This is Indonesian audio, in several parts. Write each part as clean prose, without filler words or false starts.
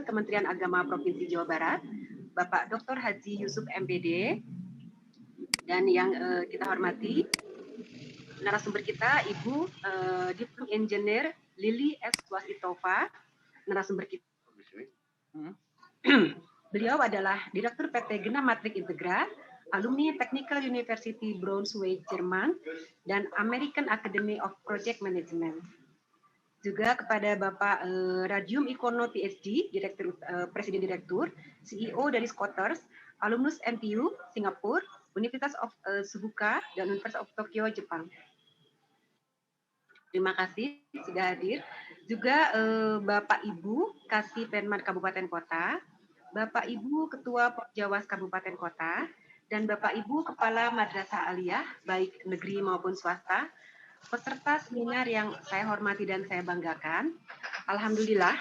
Kementerian Agama Provinsi Jawa Barat, Bapak Dr. Haji Yusuf MPD, dan yang kita hormati narasumber kita Ibu Diplom Engineer Lili S. Wasitova, narasumber kita. Beliau adalah Direktur PT Gena Matrik Integra, alumni Technical University Braunschweig, Jerman, dan American Academy of Project Management. Juga kepada Bapak Radium Ikono PhD, Presiden Direktur, CEO dari Scooters, alumnus NTU, Singapura, Universitas of Suzuka, dan Universitas of Tokyo, Jepang. Terima kasih sudah hadir. Juga Bapak Ibu Kasih Penman Kabupaten Kota, Bapak Ibu Ketua Porjawas Kabupaten Kota, dan Bapak Ibu Kepala Madrasah Aliyah, baik negeri maupun swasta, peserta seminar yang saya hormati dan saya banggakan. Alhamdulillah,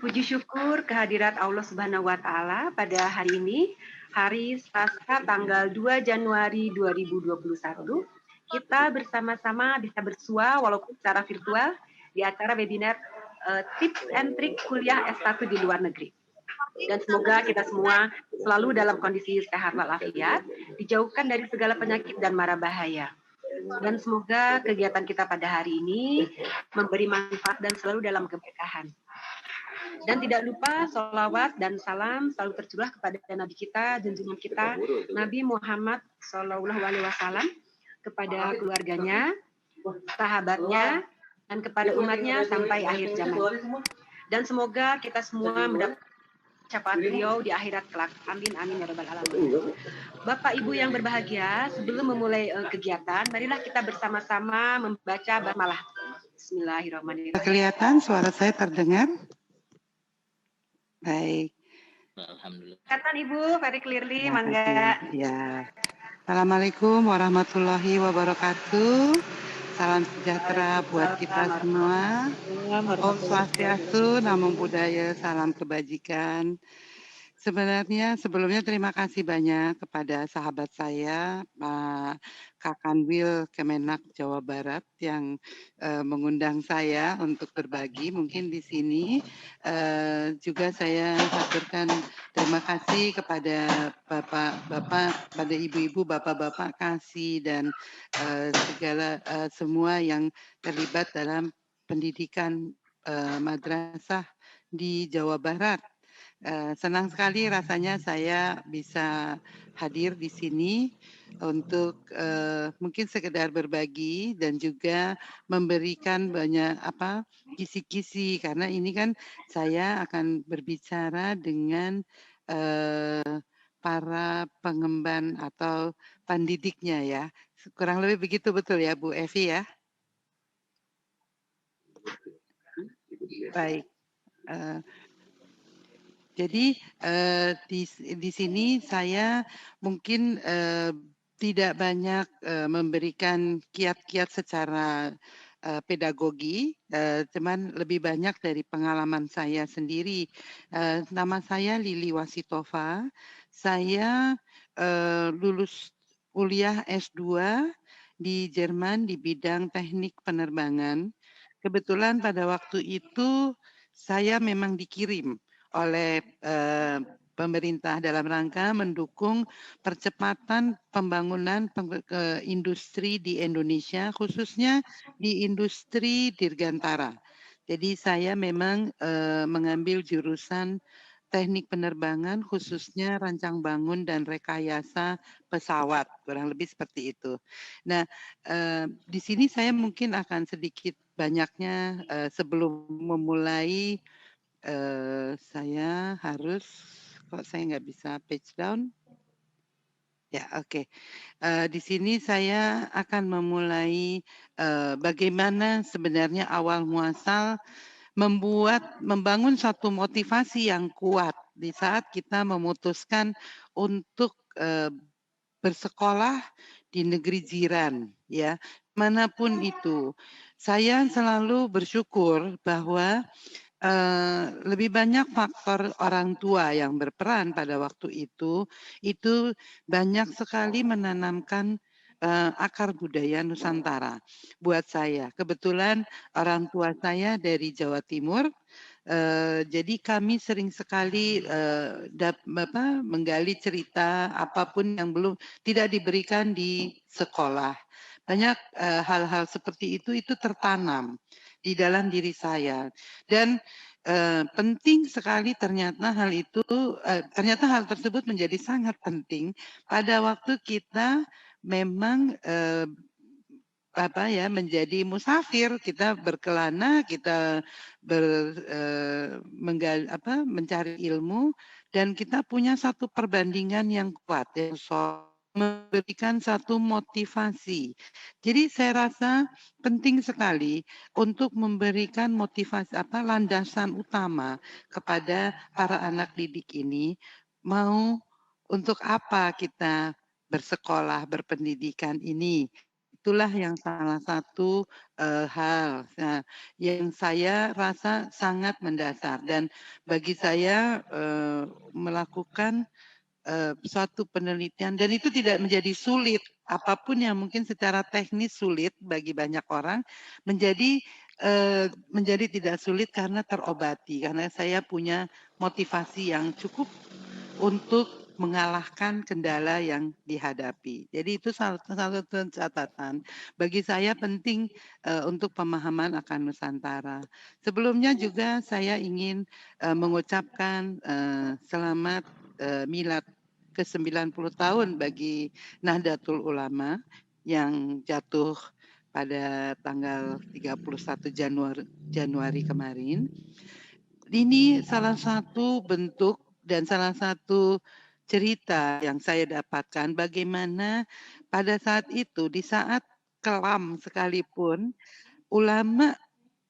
puji syukur kehadirat Allah Subhanahu wa Ta'ala pada hari ini, hari Selasa tanggal 2 Januari 2021, kita bersama-sama bisa bersua walaupun secara virtual di acara webinar tips and trik kuliah S1 di luar negeri. Dan semoga kita semua selalu dalam kondisi sehat walafiat, dijauhkan dari segala penyakit dan mara bahaya. Dan semoga kegiatan kita pada hari ini memberi manfaat dan selalu dalam keberkahan. Dan tidak lupa sholawat dan salam selalu tercurah kepada Nabi kita, junjungan kita, Nabi Muhammad SAW, kepada keluarganya, sahabatnya, dan kepada umatnya sampai akhir zaman. Dan semoga kita semua mendapat syafaat beliau di akhirat kelak. Amin, amin, ya rabbal alamin. Bapak Ibu yang berbahagia, sebelum memulai kegiatan, marilah kita bersama-sama membaca basmalah. Bismillahirrahmanirrahim. Kelihatan suara saya terdengar? Baik. Alhamdulillah. Kelihatan Ibu, very clearly, mangga. Ya. Assalamualaikum warahmatullahi wabarakatuh. Salam sejahtera buat kita semua. Om Swastiastu, Namo Buddhaya, salam kebajikan. Sebenarnya sebelumnya terima kasih banyak kepada sahabat saya, Pak Kakanwil Kemenak Jawa Barat yang mengundang saya untuk berbagi. Mungkin di sini juga saya haturkan terima kasih kepada bapak-bapak, pada ibu-ibu, bapak-bapak kasih dan segala semua yang terlibat dalam pendidikan madrasah di Jawa Barat. Senang sekali rasanya saya bisa hadir di sini untuk mungkin sekedar berbagi dan juga memberikan banyak kisi-kisi karena ini kan saya akan berbicara dengan para pengemban atau pendidiknya ya. Kurang lebih begitu betul ya Bu Evi ya? Baik. Jadi di sini saya mungkin tidak banyak memberikan kiat-kiat secara pedagogi, cuman lebih banyak dari pengalaman saya sendiri. Nama saya Lili Wasitova. Saya lulus kuliah S2 di Jerman di bidang teknik penerbangan. Kebetulan pada waktu itu saya memang dikirim oleh pemerintah dalam rangka mendukung percepatan pembangunan industri di Indonesia, khususnya di industri dirgantara. Jadi saya memang mengambil jurusan teknik penerbangan, khususnya rancang bangun dan rekayasa pesawat, kurang lebih seperti itu. Nah, di sini saya mungkin akan sedikit banyaknya sebelum memulai saya harus, kok saya nggak bisa page down? Ya, oke. Di sini saya akan memulai bagaimana sebenarnya awal muasal membangun satu motivasi yang kuat di saat kita memutuskan untuk bersekolah di negeri jiran, ya, manapun itu. Saya selalu bersyukur bahwa lebih banyak faktor orang tua yang berperan pada waktu itu banyak sekali menanamkan akar budaya Nusantara buat saya. Kebetulan orang tua saya dari Jawa Timur, Jadi kami sering sekali, menggali cerita apapun yang belum tidak diberikan di sekolah. Banyak, hal-hal seperti itu tertanam di dalam diri saya dan, penting sekali ternyata ternyata hal tersebut menjadi sangat penting pada waktu kita memang, menjadi musafir, kita berkelana, kita mencari ilmu dan kita punya satu perbandingan yang kuat, yang memberikan satu motivasi. Jadi saya rasa penting sekali untuk memberikan motivasi landasan utama kepada para anak didik ini, mau untuk apa kita bersekolah, berpendidikan ini. Itulah yang salah satu, hal, yang saya rasa sangat mendasar dan bagi saya, melakukan, suatu penelitian dan itu tidak menjadi sulit, apapun yang mungkin secara teknis sulit bagi banyak orang menjadi tidak sulit karena terobati, karena saya punya motivasi yang cukup untuk mengalahkan kendala yang dihadapi. Jadi itu salah satu catatan. Bagi saya penting, untuk pemahaman akan Nusantara. Sebelumnya juga saya ingin, mengucapkan, selamat, milad ke-90 tahun bagi Nahdlatul Ulama yang jatuh pada tanggal 31 Januari kemarin. Ini salah satu bentuk dan salah satu cerita yang saya dapatkan bagaimana pada saat itu, di saat kelam sekalipun, ulama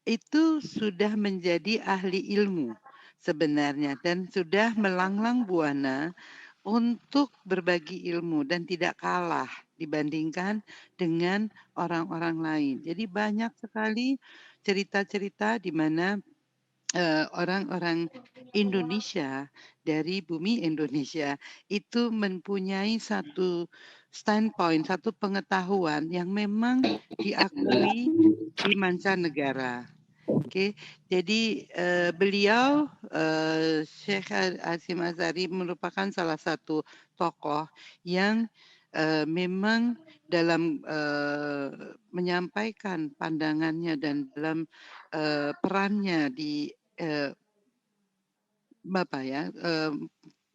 itu sudah menjadi ahli ilmu sebenarnya dan sudah melanglang buana untuk berbagi ilmu dan tidak kalah dibandingkan dengan orang-orang lain. Jadi banyak sekali cerita-cerita di mana orang-orang Indonesia dari bumi Indonesia itu mempunyai satu standpoint, satu pengetahuan yang memang diakui di mancanegara. Oke, jadi beliau Syekh Hasyim Asy'ari merupakan salah satu tokoh yang memang dalam menyampaikan pandangannya dan dalam perannya di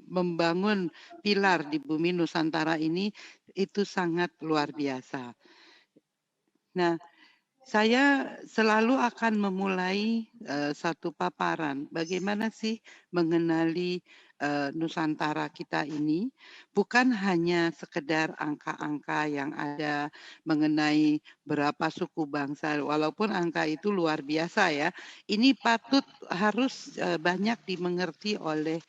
membangun pilar di bumi Nusantara ini itu sangat luar biasa. Nah, saya selalu akan memulai satu paparan bagaimana sih mengenali Nusantara kita ini, bukan hanya sekedar angka-angka yang ada mengenai berapa suku bangsa, walaupun angka itu luar biasa ya. Ini patut harus banyak dimengerti oleh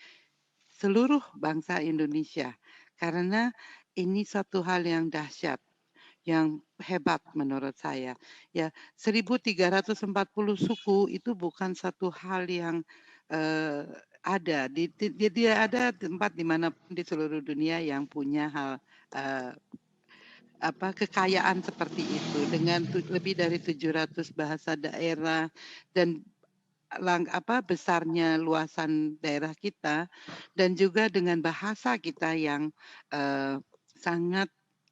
seluruh bangsa Indonesia karena ini satu hal yang dahsyat, yang hebat menurut saya. Ya, 1.340 suku itu bukan satu hal yang ada tidak ada tempat di manapun di seluruh dunia yang punya hal kekayaan seperti itu dengan lebih dari 700 bahasa daerah dan besarnya luasan daerah kita dan juga dengan bahasa kita yang sangat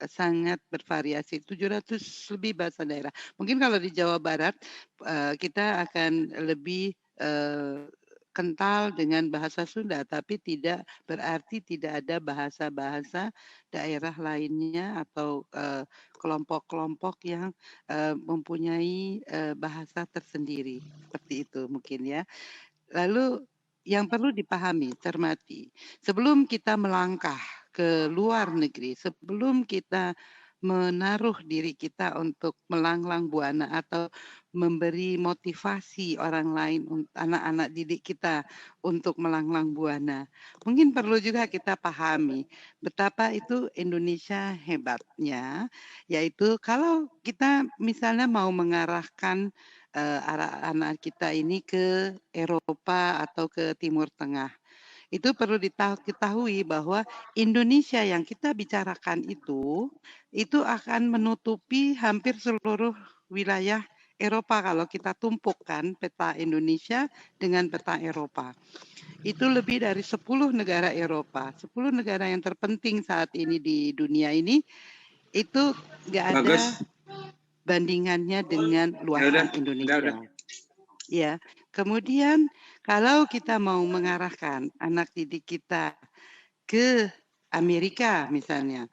sangat bervariasi, 700 lebih bahasa daerah. Mungkin kalau di Jawa Barat kita akan lebih kental dengan bahasa Sunda, tapi tidak berarti tidak ada bahasa-bahasa daerah lainnya atau kelompok-kelompok yang mempunyai bahasa tersendiri, seperti itu mungkin ya. Lalu yang perlu dipahami, cermati, sebelum kita melangkah ke luar negeri, sebelum kita menaruh diri kita untuk melanglang buana atau memberi motivasi orang lain, anak-anak didik kita untuk melanglang buana. Mungkin perlu juga kita pahami betapa itu Indonesia hebatnya, yaitu kalau kita misalnya mau mengarahkan anak kita ini ke Eropa atau ke Timur Tengah. Itu perlu diketahui bahwa Indonesia yang kita bicarakan itu akan menutupi hampir seluruh wilayah Eropa kalau kita tumpukkan peta Indonesia dengan peta Eropa. Itu lebih dari 10 negara Eropa, 10 negara yang terpenting saat ini di dunia ini, itu nggak ada Bagus. bandingannya dengan Ya luasan udah. Indonesia. Ya, kemudian kalau kita mau mengarahkan anak didik kita ke Amerika misalnya,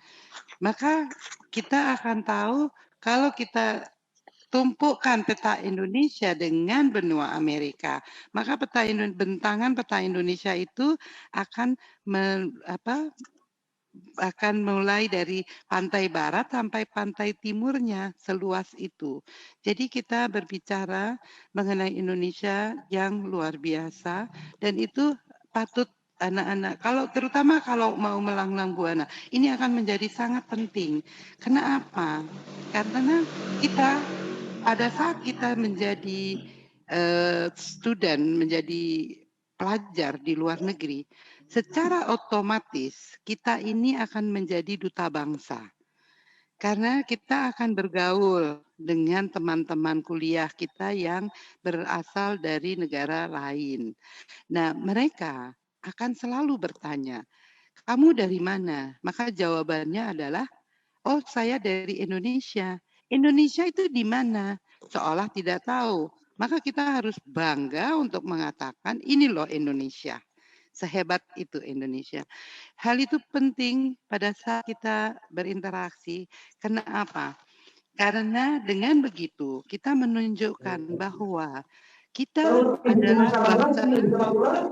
maka kita akan tahu kalau kita tumpukan peta Indonesia dengan benua Amerika, maka bentangan peta Indonesia itu akan akan mulai dari pantai barat sampai pantai timurnya seluas itu. Jadi kita berbicara mengenai Indonesia yang luar biasa dan itu patut anak-anak terutama kalau mau melanglang buana ini akan menjadi sangat penting. Kenapa? Karena kita pada saat kita menjadi student, menjadi pelajar di luar negeri, secara otomatis kita ini akan menjadi duta bangsa. Karena kita akan bergaul dengan teman-teman kuliah kita yang berasal dari negara lain. Nah, mereka akan selalu bertanya, "Kamu dari mana?" Maka jawabannya adalah, "Oh, saya dari Indonesia." Indonesia itu di mana? Seolah tidak tahu. Maka kita harus bangga untuk mengatakan, ini loh Indonesia. Sehebat itu Indonesia. Hal itu penting pada saat kita berinteraksi. Kenapa? Karena dengan begitu kita menunjukkan bahwa kita adalah bangsa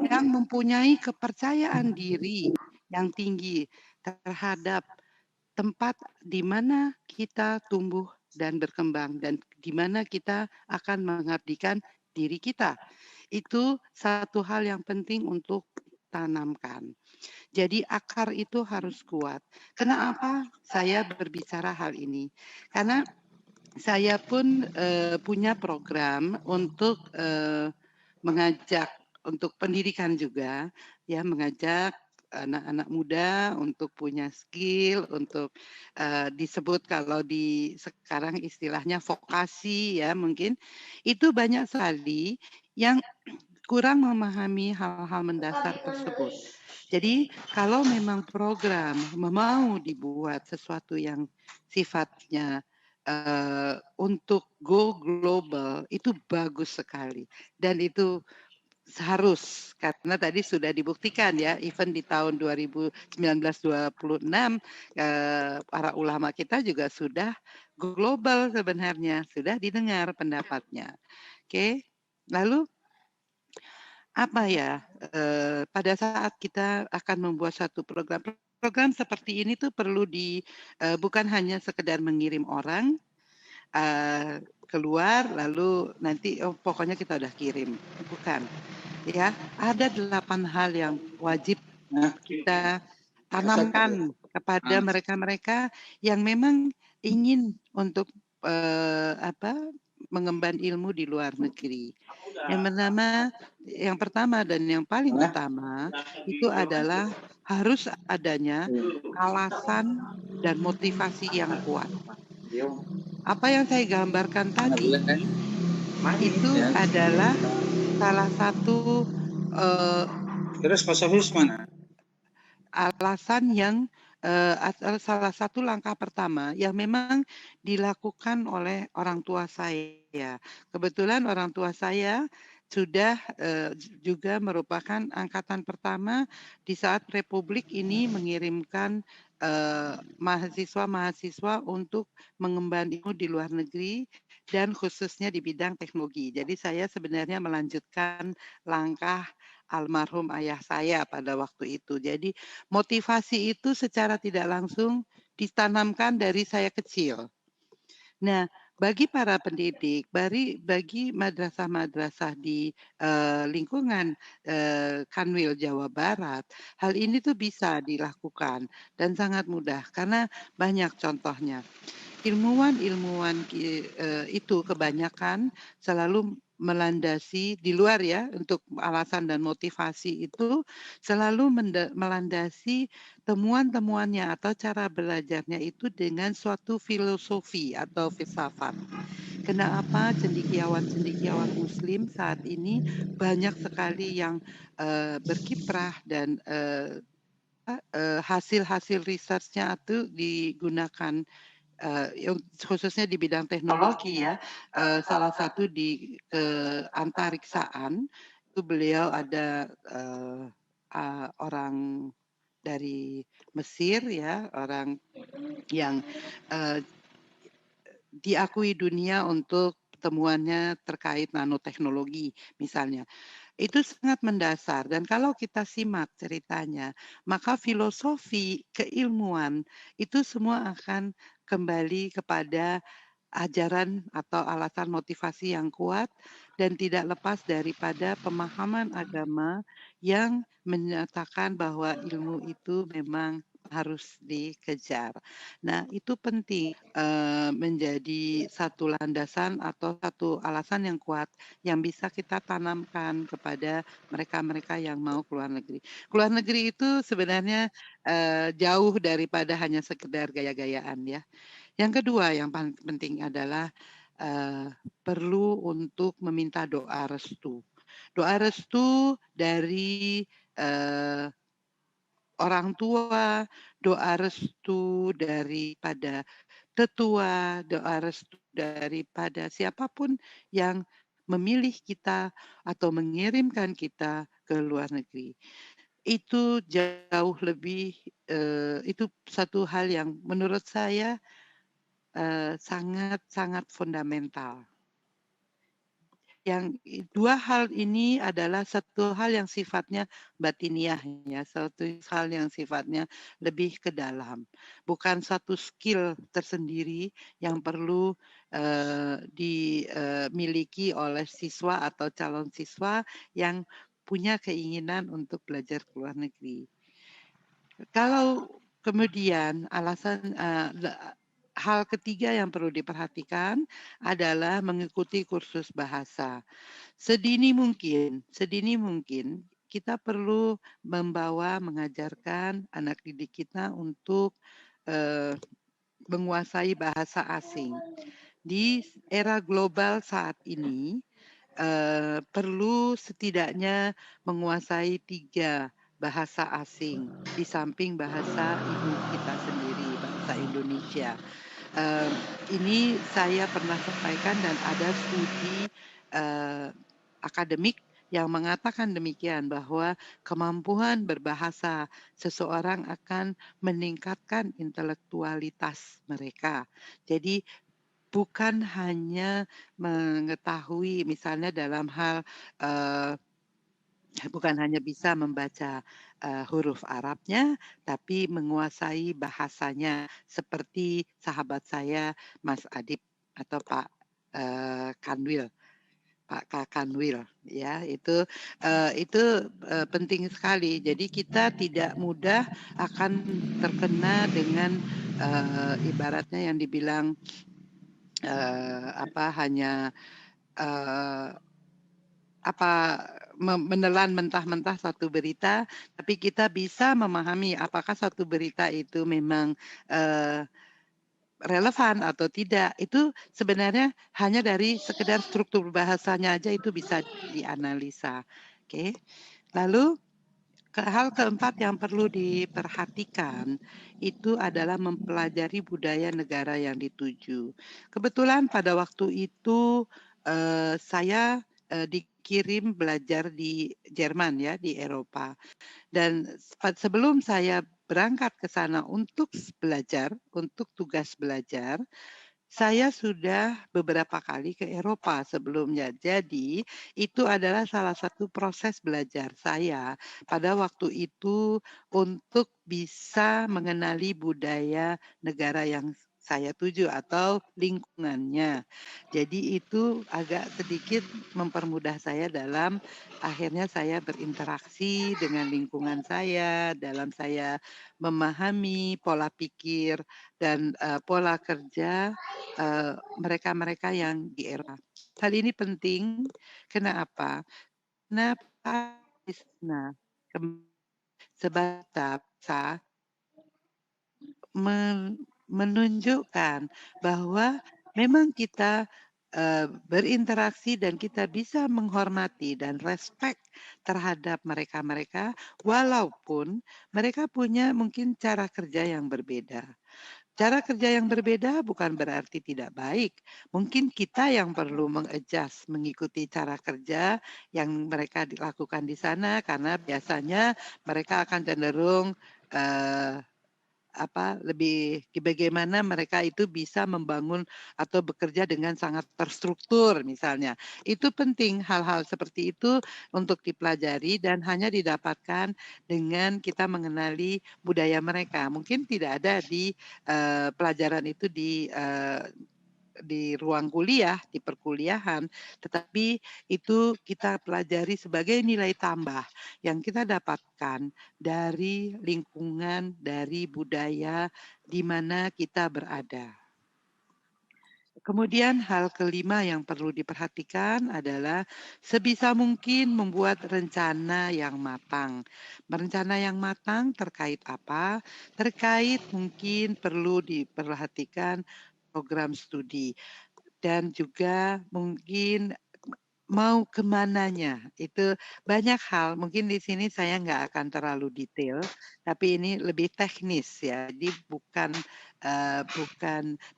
yang mempunyai kepercayaan diri yang tinggi terhadap tempat di mana kita tumbuh dan berkembang dan di mana kita akan mengabdikan diri kita. Itu satu hal yang penting untuk tanamkan. Jadi akar itu harus kuat. Kenapa saya berbicara hal ini? Karena saya pun punya program untuk mengajak untuk pendidikan juga, ya mengajak anak-anak muda untuk punya skill, untuk disebut kalau di sekarang istilahnya vokasi ya mungkin, itu banyak sekali yang kurang memahami hal-hal mendasar tersebut. Jadi kalau memang program mau dibuat sesuatu yang sifatnya untuk go global itu bagus sekali dan itu harus karena tadi sudah dibuktikan ya even di tahun 2019-26 para ulama kita juga sudah global sebenarnya sudah didengar pendapatnya. Oke. Lalu apa ya pada saat kita akan membuat satu program seperti ini tuh perlu bukan hanya sekedar mengirim orang keluar lalu nanti pokoknya kita udah kirim bukan ya ada 8 hal yang wajib kita tanamkan kepada mereka-mereka yang memang ingin untuk mengemban ilmu di luar negeri. Yang pertama dan yang paling utama itu adalah harus adanya alasan dan motivasi yang kuat. Apa yang saya gambarkan tadi itu adalah salah satu Terus Pak Sofis mana? alasan yang salah satu langkah pertama yang memang dilakukan oleh orang tua saya. Kebetulan orang tua saya sudah juga merupakan angkatan pertama di saat Republik ini mengirimkan mahasiswa-mahasiswa untuk mengemban ilmu di luar negeri dan khususnya di bidang teknologi. Jadi saya sebenarnya melanjutkan langkah almarhum ayah saya pada waktu itu. Jadi motivasi itu secara tidak langsung ditanamkan dari saya kecil. Nah, bagi para pendidik, bagi madrasah-madrasah di lingkungan Kanwil Jawa Barat, hal ini tuh bisa dilakukan dan sangat mudah karena banyak contohnya. Ilmuwan-ilmuwan itu kebanyakan selalu melandasi di luar ya, untuk alasan dan motivasi itu selalu melandasi temuan-temuannya atau cara belajarnya itu dengan suatu filosofi atau filsafat. Kenapa cendekiawan-cendekiawan muslim saat ini banyak sekali yang, berkiprah dan, hasil-hasil research-nya itu digunakan khususnya di bidang teknologi ya, salah satu di keantariksaan, itu beliau ada, orang dari Mesir ya, orang yang, eee, diakui dunia untuk temuannya terkait nanoteknologi misalnya. Itu sangat mendasar dan kalau kita simak ceritanya, maka filosofi keilmuan itu semua akan kembali kepada ajaran atau alasan motivasi yang kuat dan tidak lepas daripada pemahaman agama yang menyatakan bahwa ilmu itu memang harus dikejar. Nah, itu penting menjadi satu landasan atau satu alasan yang kuat yang bisa kita tanamkan kepada mereka-mereka yang mau keluar negeri. Keluar negeri itu sebenarnya jauh daripada hanya sekedar gaya-gayaan ya. Yang kedua yang paling penting adalah perlu untuk meminta doa restu. Doa restu dari orang tua, doa restu daripada tetua, doa restu daripada siapapun yang memilih kita atau mengirimkan kita ke luar negeri. Itu jauh lebih, itu satu hal yang menurut saya sangat-sangat fundamental. Yang dua hal ini adalah satu hal yang sifatnya batiniah ya, satu hal yang sifatnya lebih ke dalam. Bukan satu skill tersendiri yang perlu dimiliki oleh siswa atau calon siswa yang punya keinginan untuk belajar ke luar negeri. Kalau kemudian alasan hal ketiga yang perlu diperhatikan adalah mengikuti kursus bahasa. Sedini mungkin kita perlu mengajarkan anak didik kita untuk menguasai bahasa asing. Di era global saat ini perlu setidaknya menguasai 3 bahasa asing di samping bahasa ibu kita sendiri, bahasa Indonesia. Ini saya pernah sampaikan dan ada studi akademik yang mengatakan demikian bahwa kemampuan berbahasa seseorang akan meningkatkan intelektualitas mereka. Jadi bukan hanya mengetahui misalnya dalam hal bukan hanya bisa membaca huruf Arabnya, tapi menguasai bahasanya seperti sahabat saya Mas Adip atau Pak Kanwil. Pak Kanwil ya itu penting sekali. Jadi kita tidak mudah akan terkena dengan ibaratnya yang dibilang hanya menelan mentah-mentah satu berita, tapi kita bisa memahami apakah satu berita itu memang relevan atau tidak. Itu sebenarnya hanya dari sekedar struktur bahasanya aja itu bisa dianalisa. Oke. Lalu hal keempat yang perlu diperhatikan itu adalah mempelajari budaya negara yang dituju. Kebetulan pada waktu itu saya dikirim belajar di Jerman ya, di Eropa. Dan sebelum saya berangkat ke sana untuk belajar, untuk tugas belajar, saya sudah beberapa kali ke Eropa sebelumnya. Jadi, itu adalah salah satu proses belajar saya pada waktu itu untuk bisa mengenali budaya negara yang saya tuju atau lingkungannya. Jadi itu agak sedikit mempermudah saya dalam akhirnya saya berinteraksi dengan lingkungan saya, dalam saya memahami pola pikir dan, pola kerja, mereka-mereka yang di era. Hal ini penting, kenapa? Kenapa di sana sebatas menunjukkan bahwa memang kita, berinteraksi dan kita bisa menghormati dan respect terhadap mereka-mereka, walaupun mereka punya mungkin cara kerja yang berbeda. Cara kerja yang berbeda bukan berarti tidak baik. Mungkin kita yang perlu meng-adjust, mengikuti cara kerja yang mereka dilakukan di sana, karena biasanya mereka akan cenderung, eee lebih bagaimana mereka itu bisa membangun atau bekerja dengan sangat terstruktur misalnya. Itu penting hal-hal seperti itu untuk dipelajari dan hanya didapatkan dengan kita mengenali budaya mereka. Mungkin tidak ada di, pelajaran itu di ruang kuliah, di perkuliahan, tetapi itu kita pelajari sebagai nilai tambah yang kita dapatkan dari lingkungan, dari budaya di mana kita berada. Kemudian hal kelima yang perlu diperhatikan adalah sebisa mungkin membuat rencana yang matang. Rencana yang matang terkait apa? Terkait mungkin perlu diperhatikan program studi dan juga mungkin mau kemananya, itu banyak hal. Mungkin di sini saya nggak akan terlalu detail, tapi ini lebih teknis ya. Jadi bukan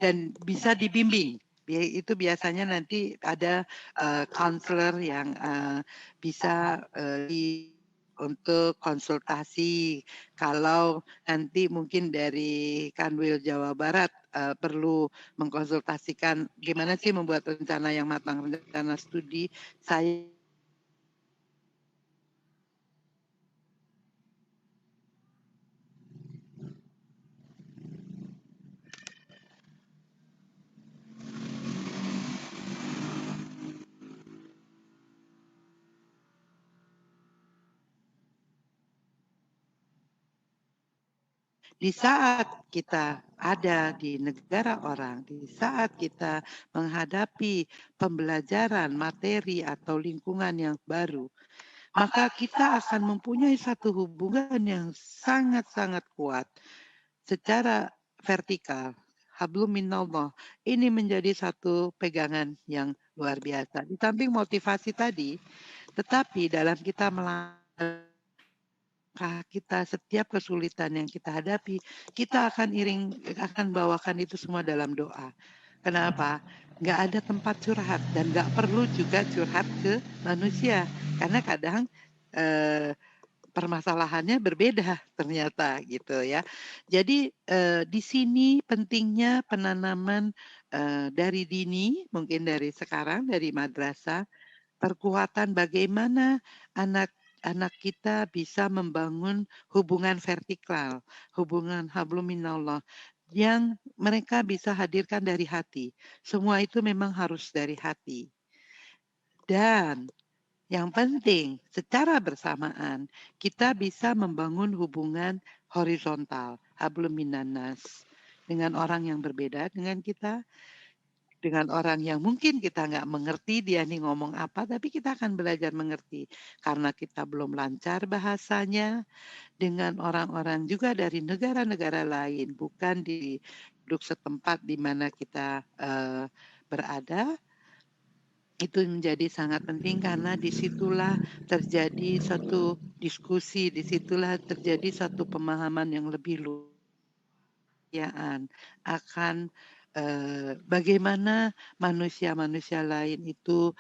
dan bisa dibimbing. Itu biasanya nanti ada counselor yang bisa untuk konsultasi. Kalau nanti mungkin dari Kanwil Jawa Barat perlu mengkonsultasikan gimana sih membuat rencana yang matang, rencana studi, saya di saat kita ada di negara orang, di saat kita menghadapi pembelajaran materi atau lingkungan yang baru, maka kita akan mempunyai satu hubungan yang sangat-sangat kuat secara vertikal. Hablum minallah. Ini menjadi satu pegangan yang luar biasa. Di samping motivasi tadi, tetapi dalam kita melangkah kita setiap kesulitan yang kita hadapi, kita akan bawakan itu semua dalam doa. Kenapa? Nggak ada tempat curhat dan nggak perlu juga curhat ke manusia. Karena kadang eh, permasalahannya berbeda ternyata gitu ya. Jadi di sini pentingnya penanaman dari dini, mungkin dari sekarang, dari madrasah, perkuatan bagaimana anak-anak kita bisa membangun hubungan vertikal, hubungan hablum minallah yang mereka bisa hadirkan dari hati. Semua itu memang harus dari hati. Dan yang penting, secara bersamaan kita bisa membangun hubungan horizontal, hablum minannas, dengan orang yang berbeda dengan kita, dengan orang yang mungkin kita nggak mengerti dia nih ngomong apa, tapi kita akan belajar mengerti karena kita belum lancar bahasanya, dengan orang-orang juga dari negara-negara lain, bukan di duduk setempat di mana kita berada. Itu menjadi sangat penting karena disitulah terjadi satu diskusi, disitulah terjadi satu pemahaman yang lebih luas akan bagaimana manusia-manusia lain itu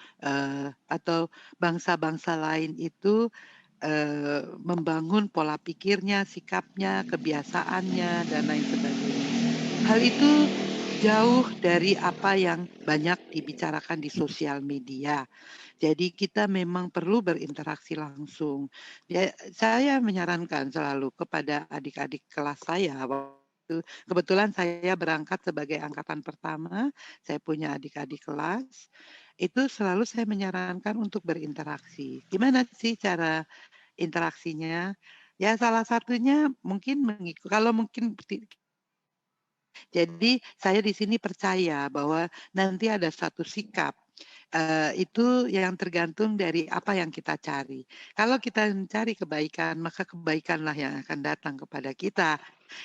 atau bangsa-bangsa lain itu membangun pola pikirnya, sikapnya, kebiasaannya, dan lain sebagainya. Hal itu jauh dari apa yang banyak dibicarakan di sosial media. Jadi kita memang perlu berinteraksi langsung. Ya, saya menyarankan selalu kepada adik-adik kelas saya itu. Kebetulan saya berangkat sebagai angkatan pertama, saya punya adik-adik kelas, itu selalu saya menyarankan untuk berinteraksi. Gimana sih cara interaksinya? Ya salah satunya mungkin kalau mungkin jadi saya di sini percaya bahwa nanti ada satu sikap, itu yang tergantung dari apa yang kita cari. Kalau kita mencari kebaikan, maka kebaikanlah yang akan datang kepada kita.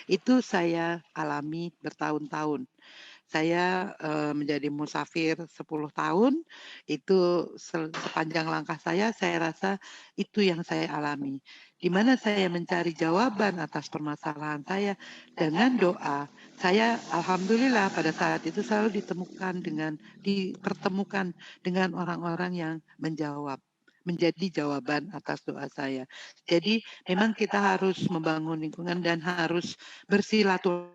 Itu saya alami bertahun-tahun. Saya, menjadi musafir 10 tahun, itu sepanjang langkah saya rasa itu yang saya alami. Di mana saya mencari jawaban atas permasalahan saya dengan doa. Saya alhamdulillah pada saat itu selalu dipertemukan dengan orang-orang yang menjadi jawaban atas doa saya. Jadi memang kita harus membangun lingkungan dan harus bersilaturahmi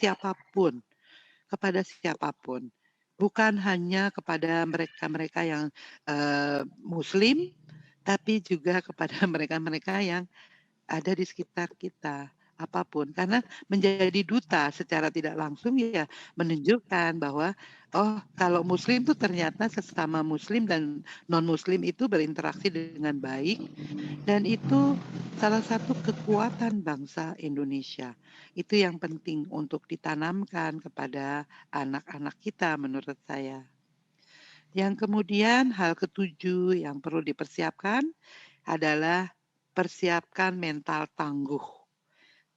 siapapun. Kepada siapapun, bukan hanya kepada mereka-mereka yang, muslim, tapi juga kepada mereka-mereka yang ada di sekitar kita, apapun. Karena menjadi duta secara tidak langsung ya menunjukkan bahwa, oh kalau muslim tuh ternyata sesama muslim dan non-muslim itu berinteraksi dengan baik dan itu salah satu kekuatan bangsa Indonesia. Itu yang penting untuk ditanamkan kepada anak-anak kita menurut saya. Yang kemudian hal ketujuh yang perlu dipersiapkan adalah persiapkan mental tangguh,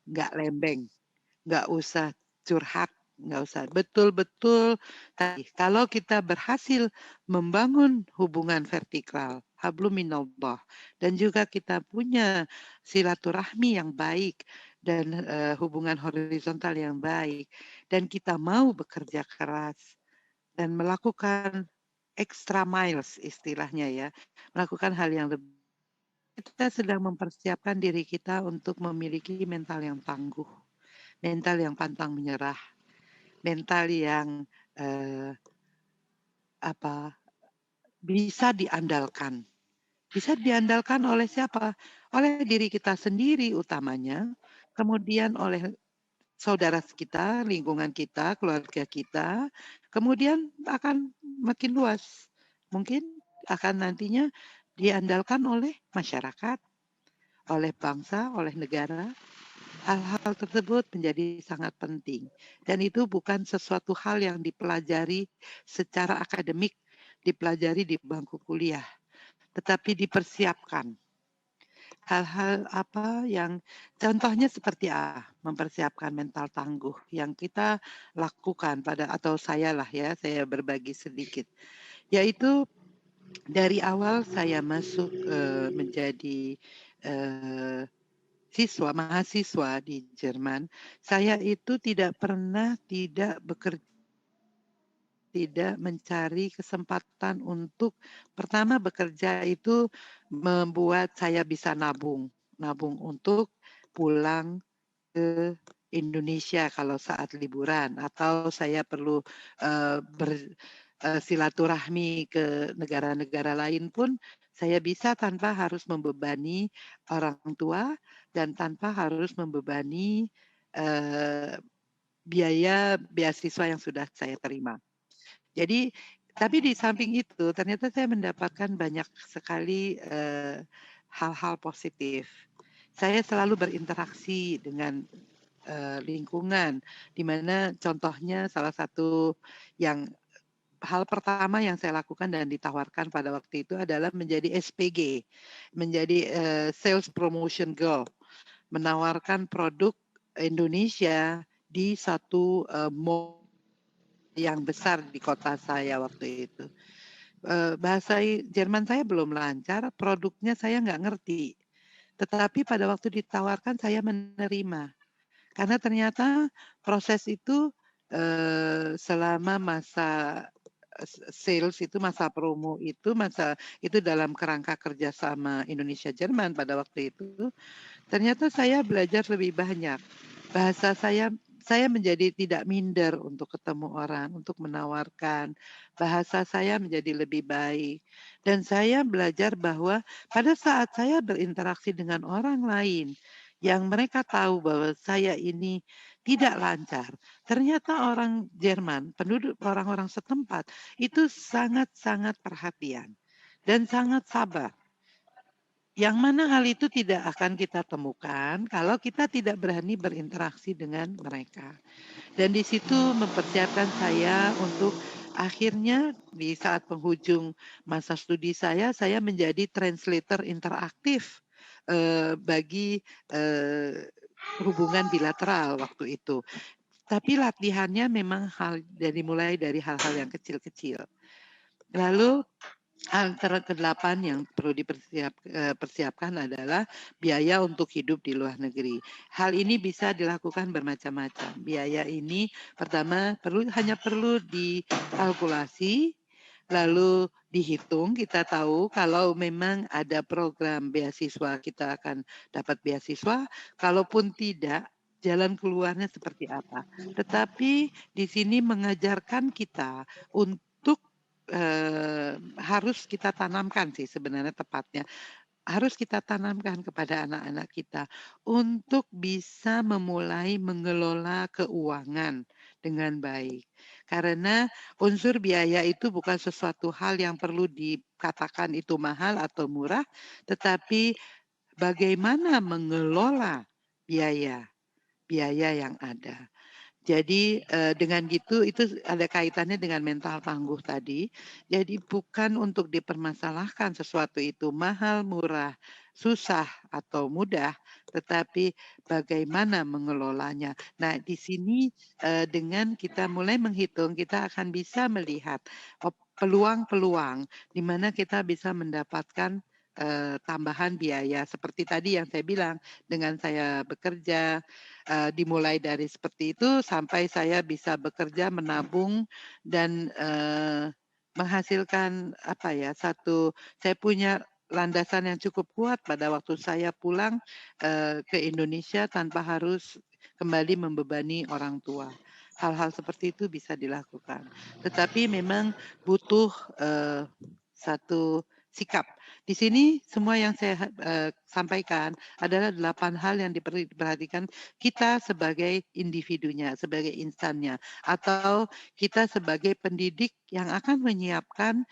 nggak lembeng, nggak usah curhat, nggak usah. Betul-betul tadi, kalau kita berhasil membangun hubungan vertikal, hablum minallah, dan juga kita punya silaturahmi yang baik dan hubungan horizontal yang baik, dan kita mau bekerja keras dan melakukan extra miles istilahnya ya, melakukan hal yang lebih. Kita sedang mempersiapkan diri kita untuk memiliki mental yang tangguh, mental yang pantang menyerah, mental yang, apa, bisa diandalkan. Bisa diandalkan oleh siapa? Oleh diri kita sendiri utamanya, kemudian oleh saudara kita, lingkungan kita, keluarga kita, kemudian akan makin luas. Mungkin akan nantinya diandalkan oleh masyarakat, oleh bangsa, oleh negara. Hal-hal tersebut menjadi sangat penting dan itu bukan sesuatu hal yang dipelajari secara akademik, dipelajari di bangku kuliah, tetapi dipersiapkan. Hal-hal apa yang contohnya seperti mempersiapkan mental tangguh yang kita lakukan atau saya lah ya, saya berbagi sedikit, yaitu dari awal saya masuk, menjadi, mahasiswa di Jerman, saya itu tidak pernah tidak mencari kesempatan untuk pertama bekerja itu membuat saya bisa nabung untuk pulang ke Indonesia kalau saat liburan atau saya perlu, silaturahmi ke negara-negara lain pun saya bisa tanpa harus membebani orang tua dan tanpa harus membebani, eee, biaya beasiswa yang sudah saya terima. Jadi tapi di samping itu ternyata saya mendapatkan banyak sekali, hal-hal positif. Saya selalu berinteraksi dengan, lingkungan, di mana contohnya salah satu yang hal pertama yang saya lakukan dan ditawarkan pada waktu itu adalah menjadi SPG, menjadi, sales promotion girl, menawarkan produk Indonesia di satu, mall yang besar di kota saya waktu itu. Bahasa Jerman saya belum lancar, produknya saya nggak ngerti. Tetapi pada waktu ditawarkan saya menerima. Karena ternyata proses itu, selama masa sales itu, masa promo itu dalam kerangka kerjasama Indonesia Jerman pada waktu itu, ternyata saya belajar lebih banyak. Bahasa saya menjadi tidak minder untuk ketemu orang, untuk menawarkan. Bahasa saya menjadi lebih baik. Dan saya belajar bahwa pada saat saya berinteraksi dengan orang lain, yang mereka tahu bahwa saya ini tidak lancar. Ternyata orang Jerman, penduduk orang-orang setempat itu sangat-sangat perhatian dan sangat sabar. Yang mana hal itu tidak akan kita temukan kalau kita tidak berani berinteraksi dengan mereka. Dan di situ mempersiapkan saya untuk akhirnya di saat penghujung masa studi saya menjadi translator interaktif bagi hubungan bilateral waktu itu. Tapi latihannya memang mulai dari hal-hal yang kecil-kecil. Lalu antara ke-8 yang perlu dipersiapkan adalah biaya untuk hidup di luar negeri. Hal ini bisa dilakukan bermacam-macam. Biaya ini pertama hanya perlu dikalkulasi, lalu dihitung. Kita tahu kalau memang ada program beasiswa kita akan dapat beasiswa, kalaupun tidak jalan keluarnya seperti apa. Tetapi di sini mengajarkan kita untuk harus kita tanamkan sih sebenarnya tepatnya. Harus kita tanamkan kepada anak-anak kita untuk bisa memulai mengelola keuangan dengan baik. Karena unsur biaya itu bukan sesuatu hal yang perlu dikatakan itu mahal atau murah, tetapi bagaimana mengelola biaya yang ada. Jadi dengan gitu itu ada kaitannya dengan mental tangguh tadi. Jadi bukan untuk dipermasalahkan sesuatu itu mahal, murah, susah atau mudah, tetapi bagaimana mengelolanya. Nah, di sini dengan kita mulai menghitung, kita akan bisa melihat peluang-peluang di mana kita bisa mendapatkan tambahan biaya seperti tadi yang saya bilang, dengan saya bekerja dimulai dari seperti itu sampai saya bisa bekerja, menabung dan menghasilkan saya punya landasan yang cukup kuat pada waktu saya pulang ke Indonesia tanpa harus kembali membebani orang tua. Hal-hal seperti itu bisa dilakukan. Tetapi memang butuh satu sikap. Di sini semua yang saya sampaikan adalah 8 hal yang diperhatikan kita sebagai individunya, sebagai insannya, atau kita sebagai pendidik yang akan menyiapkan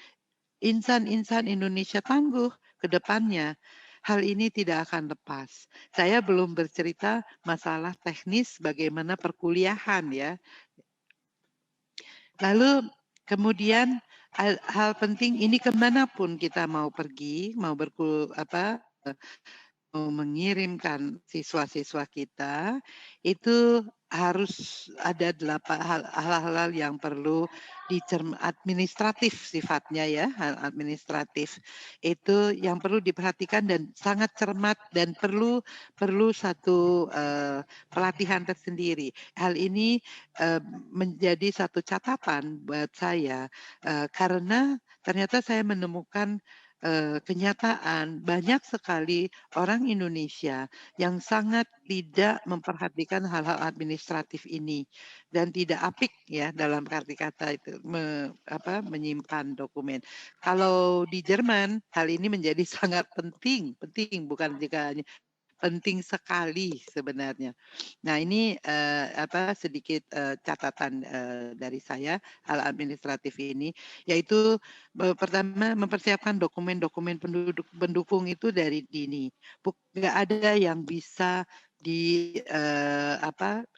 insan-insan Indonesia tangguh ke depannya. Hal ini tidak akan lepas. Saya belum bercerita masalah teknis bagaimana perkuliahan ya. Lalu kemudian hal penting ini kemanapun kita mau pergi, mau mengirimkan siswa-siswa kita, itu harus ada 8 hal-hal yang perlu administratif sifatnya ya, hal administratif. Itu yang perlu diperhatikan dan sangat cermat dan perlu satu pelatihan tersendiri. Hal ini menjadi satu catatan buat saya karena ternyata saya menemukan kenyataan banyak sekali orang Indonesia yang sangat tidak memperhatikan hal-hal administratif ini dan tidak apik ya dalam arti kata itu menyimpan dokumen. Kalau di Jerman hal ini menjadi sangat penting bukan jika penting sekali sebenarnya. Nah ini sedikit catatan dari saya hal administratif ini, yaitu pertama mempersiapkan dokumen-dokumen pendukung itu dari dini. Nggak ada yang bisa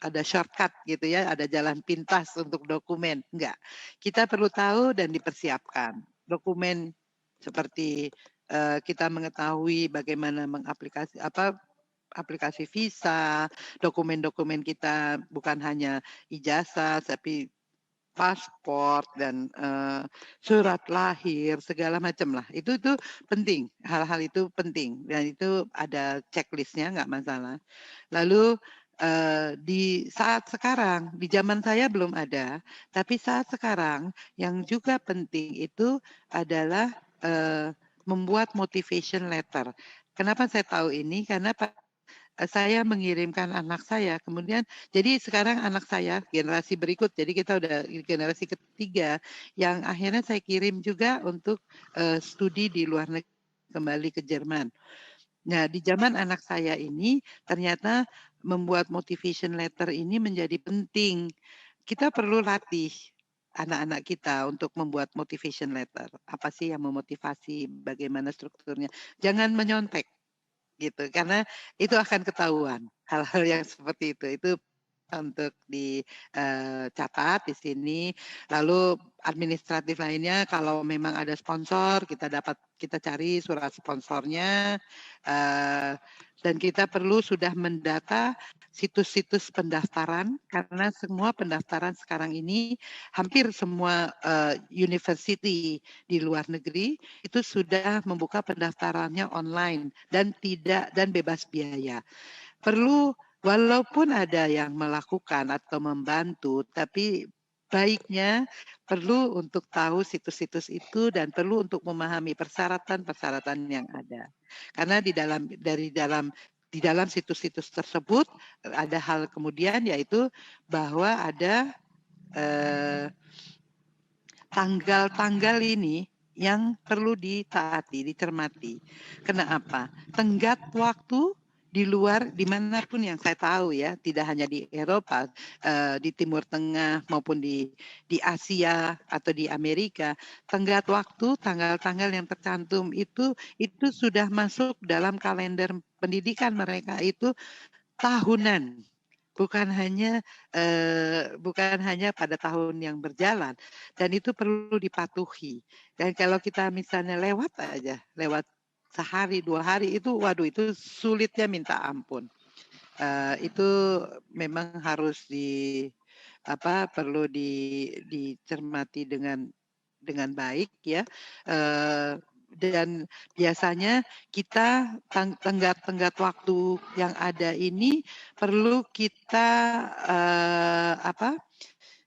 ada shortcut gitu ya, ada jalan pintas untuk dokumen, enggak. Kita perlu tahu dan dipersiapkan dokumen seperti kita mengetahui bagaimana aplikasi visa, dokumen-dokumen kita bukan hanya ijazah, tapi paspor dan surat lahir segala macam lah. Itu penting, hal-hal itu penting dan itu ada checklistnya nggak masalah. Lalu di saat sekarang, di zaman saya belum ada, tapi saat sekarang yang juga penting itu adalah membuat motivation letter. Kenapa saya tahu ini? Karena saya mengirimkan anak saya, kemudian jadi sekarang anak saya generasi berikut, jadi kita udah generasi ketiga yang akhirnya saya kirim juga untuk studi di luar negeri, kembali ke Jerman. Nah, di zaman anak saya ini ternyata membuat motivation letter ini menjadi penting. Kita perlu latih anak-anak kita untuk membuat motivation letter. Apa sih yang memotivasi, bagaimana strukturnya. Jangan menyontek gitu, karena itu akan ketahuan hal-hal yang seperti itu. Itu untuk dicatat di sini. Lalu administratif lainnya, kalau memang ada sponsor, kita cari surat sponsornya, dan kita perlu sudah mendata situs-situs pendaftaran, karena semua pendaftaran sekarang ini hampir semua university di luar negeri itu sudah membuka pendaftarannya online dan bebas biaya. Perlu, walaupun ada yang melakukan atau membantu, tapi baiknya perlu untuk tahu situs-situs itu dan perlu untuk memahami persyaratan-persyaratan yang ada. Karena di dalam situs-situs tersebut ada hal kemudian, yaitu bahwa ada tanggal-tanggal ini yang perlu ditaati, dicermati. Kenapa? Tenggat waktu di luar, dimanapun yang saya tahu ya, tidak hanya di Eropa, di Timur Tengah maupun di Asia atau di Amerika, tenggat waktu, tanggal-tanggal yang tercantum itu sudah masuk dalam kalender pendidikan mereka itu tahunan. Bukan hanya pada tahun yang berjalan, dan itu perlu dipatuhi. Dan kalau kita misalnya lewat sehari 2 hari itu, waduh, itu sulitnya minta ampun. Itu memang harus perlu dicermati dengan baik ya. Dan biasanya kita tenggat waktu yang ada ini perlu kita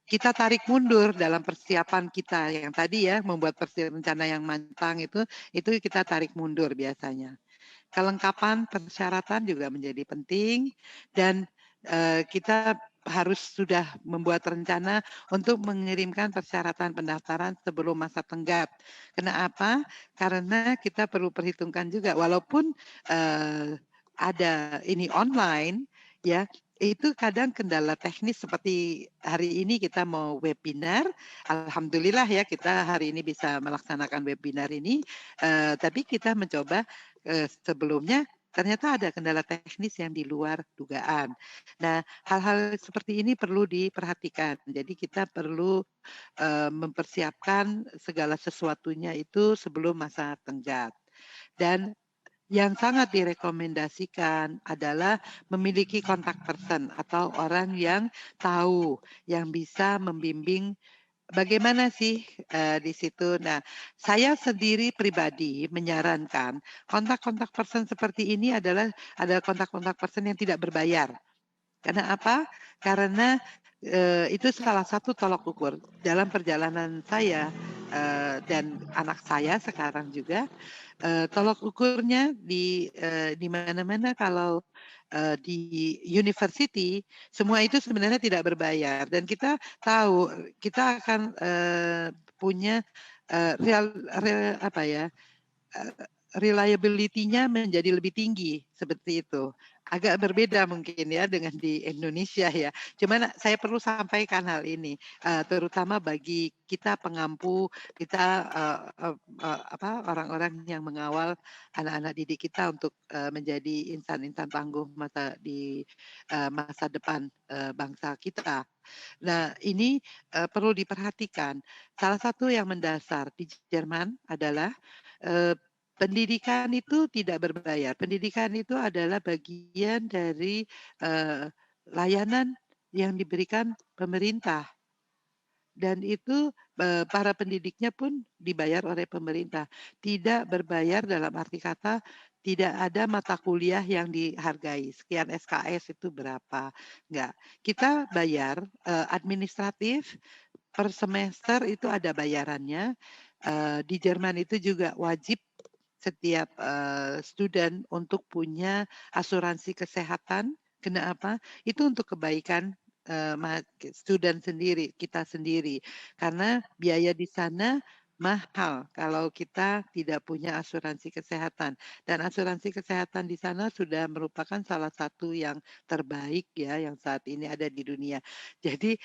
kita tarik mundur dalam persiapan kita yang tadi ya, membuat rencana yang matang itu kita tarik mundur biasanya. Kelengkapan persyaratan juga menjadi penting, dan kita harus sudah membuat rencana untuk mengirimkan persyaratan pendaftaran sebelum masa tenggat. Kenapa? Karena kita perlu perhitungkan juga, walaupun ada ini online ya, itu kadang kendala teknis seperti hari ini kita mau webinar. Alhamdulillah ya, kita hari ini bisa melaksanakan webinar ini, tapi kita mencoba sebelumnya ternyata ada kendala teknis yang di luar dugaan. Nah, hal-hal seperti ini perlu diperhatikan. Jadi kita perlu mempersiapkan segala sesuatunya itu sebelum masa tenggat. Dan yang sangat direkomendasikan adalah memiliki kontak person atau orang yang tahu, yang bisa membimbing bagaimana sih di situ. Nah, saya sendiri pribadi menyarankan kontak-kontak person seperti ini adalah kontak-kontak person yang tidak berbayar. Karena apa? Karena itu salah satu tolak ukur dalam perjalanan saya dan anak saya sekarang juga. Tolak ukurnya di mana-mana, kalau di university semua itu sebenarnya tidak berbayar, dan kita tahu kita akan punya reliability-nya menjadi lebih tinggi seperti itu. Agak berbeda mungkin ya dengan di Indonesia ya. Cuman saya perlu sampaikan hal ini, terutama bagi kita pengampu, kita orang-orang yang mengawal anak-anak didik kita untuk menjadi insan-insan tangguh di masa depan bangsa kita. Nah, ini perlu diperhatikan. Salah satu yang mendasar di Jerman adalah pendidikan itu tidak berbayar. Pendidikan itu adalah bagian dari layanan yang diberikan pemerintah. Dan itu para pendidiknya pun dibayar oleh pemerintah. Tidak berbayar dalam arti kata tidak ada mata kuliah yang dihargai. Sekian SKS itu berapa. Enggak. Kita bayar administratif per semester itu ada bayarannya. Di Jerman itu juga wajib setiap student untuk punya asuransi kesehatan. Kenapa? Itu untuk kebaikan student sendiri, kita sendiri. Karena biaya di sana mahal kalau kita tidak punya asuransi kesehatan. Dan asuransi kesehatan di sana sudah merupakan salah satu yang terbaik ya yang saat ini ada di dunia. Jadi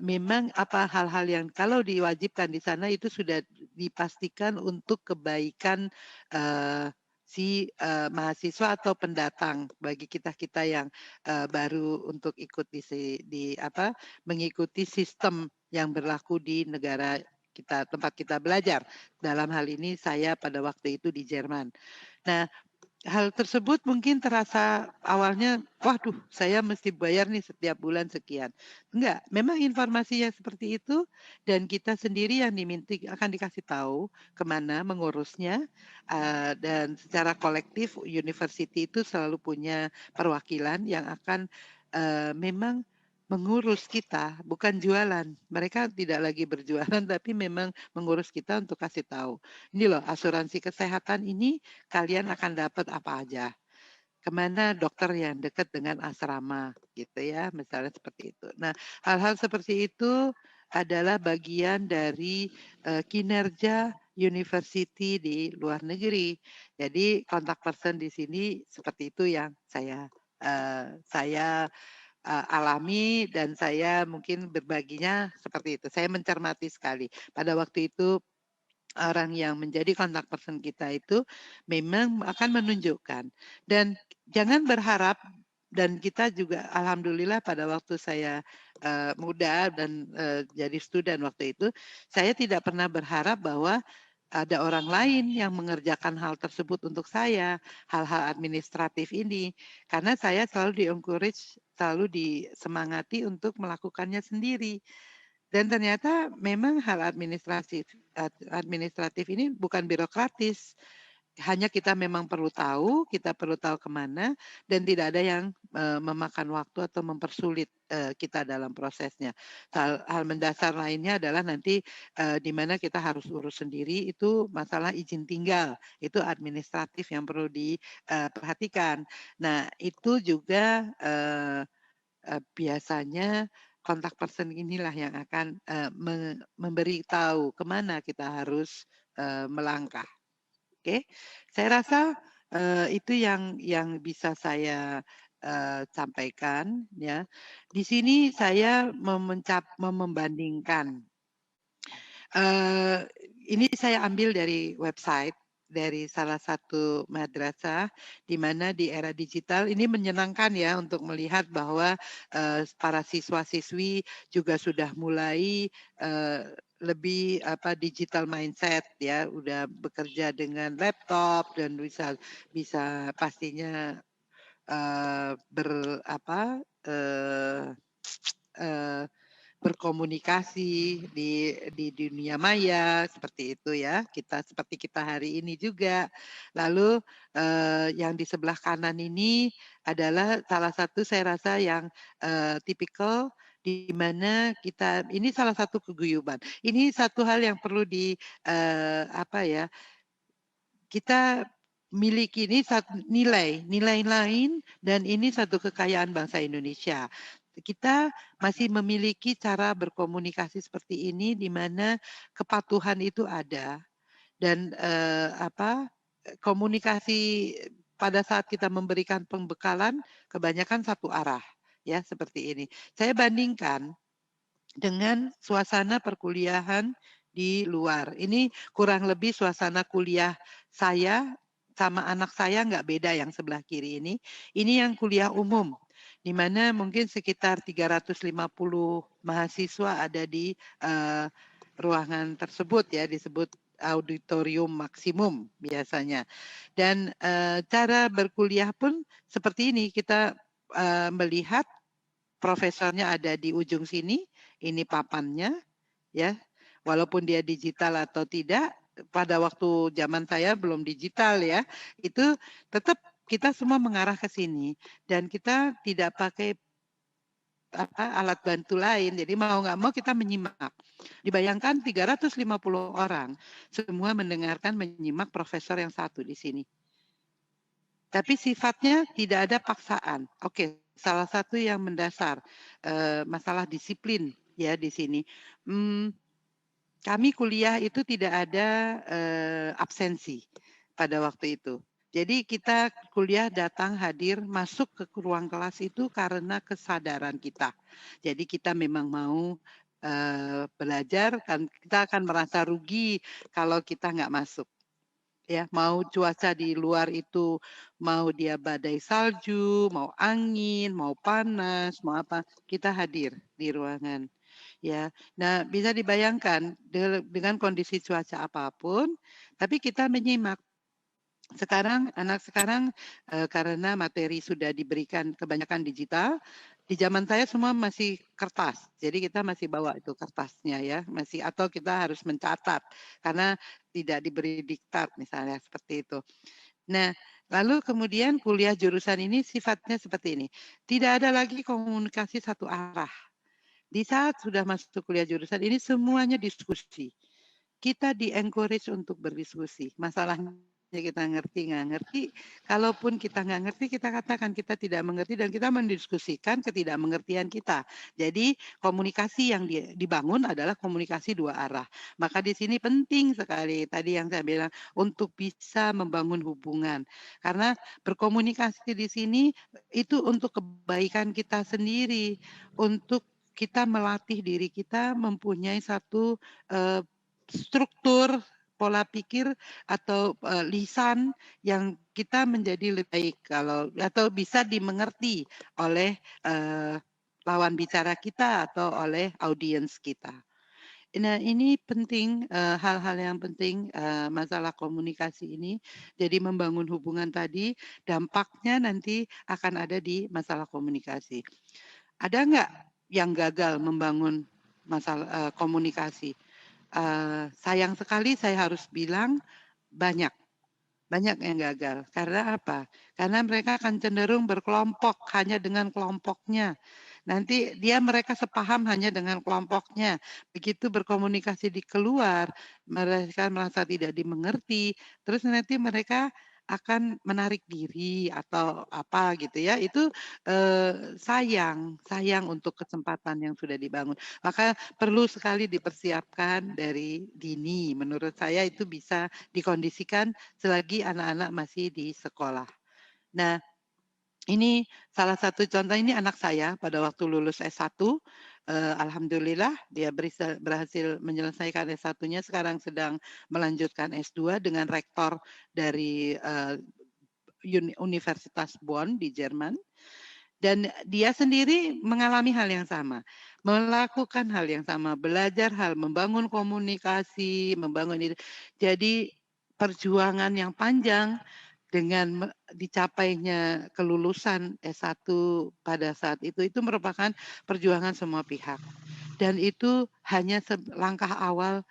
memang apa hal-hal yang kalau diwajibkan di sana itu sudah dipastikan untuk kebaikan mahasiswa atau pendatang bagi kita-kita yang baru untuk ikut mengikuti sistem yang berlaku di negara tempat kita belajar. Dalam hal ini saya pada waktu itu di Jerman. Nah, hal tersebut mungkin terasa awalnya, waduh, saya mesti bayar nih setiap bulan sekian. Enggak, memang informasinya seperti itu dan kita sendiri yang akan dikasih tahu kemana mengurusnya dan secara kolektif university itu selalu punya perwakilan yang akan memang mengurus kita, bukan jualan. Mereka tidak lagi berjualan, tapi memang mengurus kita untuk kasih tahu. Ini loh, asuransi kesehatan ini kalian akan dapat apa aja. Kemana dokter yang dekat dengan asrama, gitu ya, misalnya seperti itu. Nah, hal-hal seperti itu adalah bagian dari kinerja university di luar negeri. Jadi kontak person di sini seperti itu yang saya alami dan saya mungkin berbaginya seperti itu. Saya mencermati sekali. Pada waktu itu orang yang menjadi kontak person kita itu memang akan menunjukkan. Dan jangan berharap dan kita juga alhamdulillah pada waktu saya muda dan jadi student waktu itu, saya tidak pernah berharap bahwa ada orang lain yang mengerjakan hal tersebut untuk saya, hal-hal administratif ini. Karena saya selalu di-encourage, selalu disemangati untuk melakukannya sendiri. Dan ternyata memang hal administratif ini bukan birokratis. Hanya kita memang kita perlu tahu kemana, dan tidak ada yang memakan waktu atau mempersulit kita dalam prosesnya. Hal mendasar lainnya adalah nanti di mana kita harus urus sendiri itu masalah izin tinggal, itu administratif yang perlu diperhatikan. Nah, itu juga biasanya kontak person inilah yang akan memberitahu kemana kita harus melangkah. Oke, saya rasa itu yang bisa saya sampaikan ya. Di sini saya membandingkan. Ini saya ambil dari website dari salah satu madrasah di mana di era digital ini menyenangkan ya untuk melihat bahwa para siswa-siswi juga sudah mulai lebih digital mindset ya, udah bekerja dengan laptop dan bisa pastinya berkomunikasi di dunia maya seperti itu ya. Seperti kita hari ini juga. Lalu yang di sebelah kanan ini adalah salah satu saya rasa yang tipikal di mana ini salah satu keguyuban. Ini satu hal yang perlu kita miliki ini nilai lain dan ini satu kekayaan bangsa Indonesia. Kita masih memiliki cara berkomunikasi seperti ini di mana kepatuhan itu ada dan komunikasi pada saat kita memberikan pembekalan kebanyakan satu arah ya seperti ini. Saya bandingkan dengan suasana perkuliahan di luar. Ini kurang lebih suasana kuliah saya sama anak saya nggak beda yang sebelah kiri ini. Ini yang kuliah umum, di mana mungkin sekitar 350 mahasiswa ada di ruangan tersebut ya, disebut auditorium maksimum biasanya. Dan cara berkuliah pun seperti ini, kita melihat profesornya ada di ujung sini, ini papannya ya. Walaupun dia digital atau tidak, pada waktu zaman saya belum digital ya, itu tetap kita semua mengarah ke sini dan kita tidak pakai alat bantu lain. Jadi mau nggak mau kita menyimak. Dibayangkan 350 orang semua menyimak profesor yang satu di sini. Tapi sifatnya tidak ada paksaan. Oke, salah satu yang mendasar masalah disiplin ya di sini. kami kuliah itu tidak ada absensi pada waktu itu. Jadi kita kuliah datang, hadir, masuk ke ruang kelas itu karena kesadaran kita. Jadi kita memang mau belajar, kan kita akan merasa rugi kalau kita nggak masuk. Ya, mau cuaca di luar itu, mau dia badai salju, mau angin, mau panas, mau apa, kita hadir di ruangan. Ya, nah bisa dibayangkan dengan kondisi cuaca apapun, tapi kita menyimak. Sekarang anak sekarang karena materi sudah diberikan kebanyakan digital, di zaman saya semua masih kertas. Jadi kita masih bawa itu kertasnya ya, masih atau kita harus mencatat karena tidak diberi diktat misalnya seperti itu. Nah, lalu kemudian kuliah jurusan ini sifatnya seperti ini. Tidak ada lagi komunikasi satu arah. Di saat sudah masuk kuliah jurusan ini semuanya diskusi. Kita di-encourage untuk berdiskusi. Masalahnya kita ngerti, nggak ngerti. Kalaupun kita nggak ngerti, kita katakan kita tidak mengerti dan kita mendiskusikan ketidakmengertian kita. Jadi komunikasi yang dibangun adalah komunikasi dua arah. Maka di sini penting sekali tadi yang saya bilang untuk bisa membangun hubungan. Karena berkomunikasi di sini itu untuk kebaikan kita sendiri, untuk kita melatih diri kita mempunyai satu struktur pola pikir atau lisan yang kita menjadi lebih baik kalau atau bisa dimengerti oleh lawan bicara kita atau oleh audiens kita. Nah, ini penting hal-hal yang penting masalah komunikasi ini. Jadi membangun hubungan tadi dampaknya nanti akan ada di masalah komunikasi. Ada nggak yang gagal membangun masalah komunikasi? Sayang sekali saya harus bilang banyak yang gagal. Karena apa? Karena mereka akan cenderung berkelompok hanya dengan kelompoknya. Nanti mereka sepaham hanya dengan kelompoknya. Begitu berkomunikasi di keluar, mereka merasa tidak dimengerti, terus nanti mereka akan menarik diri atau apa gitu ya. Itu sayang untuk kesempatan yang sudah dibangun. Maka perlu sekali dipersiapkan dari dini. Menurut saya itu bisa dikondisikan selagi anak-anak masih di sekolah. Nah, ini salah satu contoh, ini anak saya pada waktu lulus S1, alhamdulillah dia berhasil menyelesaikan S1-nya, sekarang sedang melanjutkan S2 dengan rektor dari Universitas Bonn di Jerman. Dan dia sendiri mengalami hal yang sama, melakukan hal yang sama, belajar hal, membangun komunikasi, membangun itu. Jadi perjuangan yang panjang dengan dicapainya kelulusan S1 pada saat itu merupakan perjuangan semua pihak. Dan itu hanya langkah awal,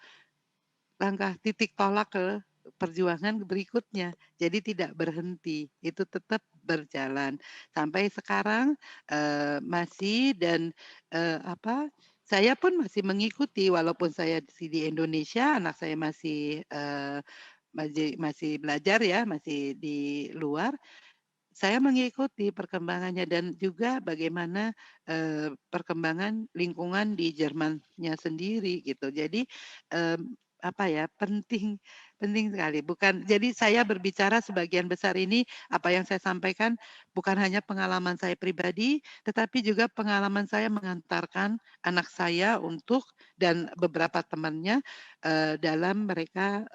langkah titik tolak ke perjuangan berikutnya. Jadi tidak berhenti, itu tetap berjalan sampai sekarang masih dan saya pun masih mengikuti walaupun saya di Indonesia, anak saya masih masih belajar ya, masih di luar. Saya mengikuti perkembangannya dan juga bagaimana perkembangan lingkungan di Jermannya sendiri gitu. Jadi penting sekali. Jadi saya berbicara sebagian besar ini apa yang saya sampaikan bukan hanya pengalaman saya pribadi, tetapi juga pengalaman saya mengantarkan anak saya dan beberapa temannya dalam mereka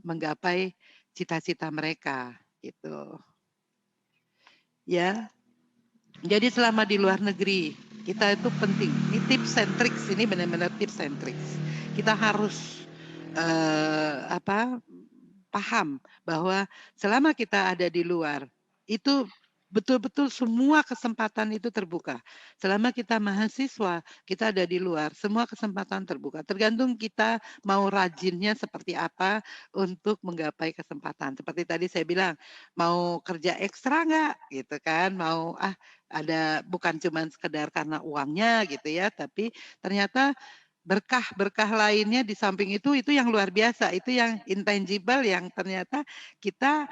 menggapai cita-cita mereka gitu. Ya, jadi selama di luar negeri kita itu penting. Ini tips and tricks, ini benar-benar tips and tricks. Kita harus paham bahwa selama kita ada di luar itu betul-betul semua kesempatan itu terbuka. Selama kita mahasiswa, kita ada di luar, semua kesempatan terbuka. Tergantung kita mau rajinnya seperti apa untuk menggapai kesempatan. Seperti tadi saya bilang, mau kerja ekstra nggak gitu kan, mau ada bukan cuma sekedar karena uangnya gitu ya, tapi ternyata berkah-berkah lainnya di samping itu yang luar biasa, itu yang intangible yang ternyata kita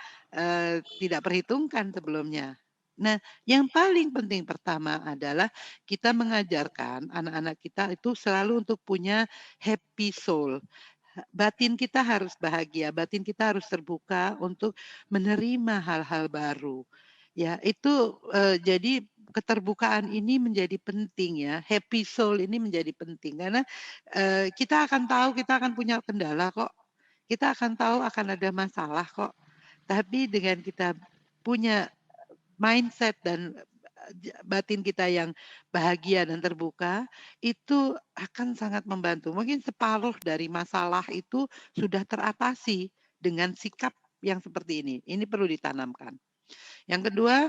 tidak perhitungkan sebelumnya. Nah, yang paling penting pertama adalah kita mengajarkan anak-anak kita itu selalu untuk punya happy soul. batin kita harus bahagia, batin kita harus terbuka untuk menerima hal-hal baru. Ya, itu jadi keterbukaan ini menjadi penting ya. Happy soul ini menjadi penting karena kita akan tahu kita akan punya kendala kok. Kita akan tahu akan ada masalah kok. Tapi dengan kita punya mindset dan batin kita yang bahagia dan terbuka, itu akan sangat membantu. Mungkin separuh dari masalah itu sudah teratasi dengan sikap yang seperti ini. Ini perlu ditanamkan. Yang kedua,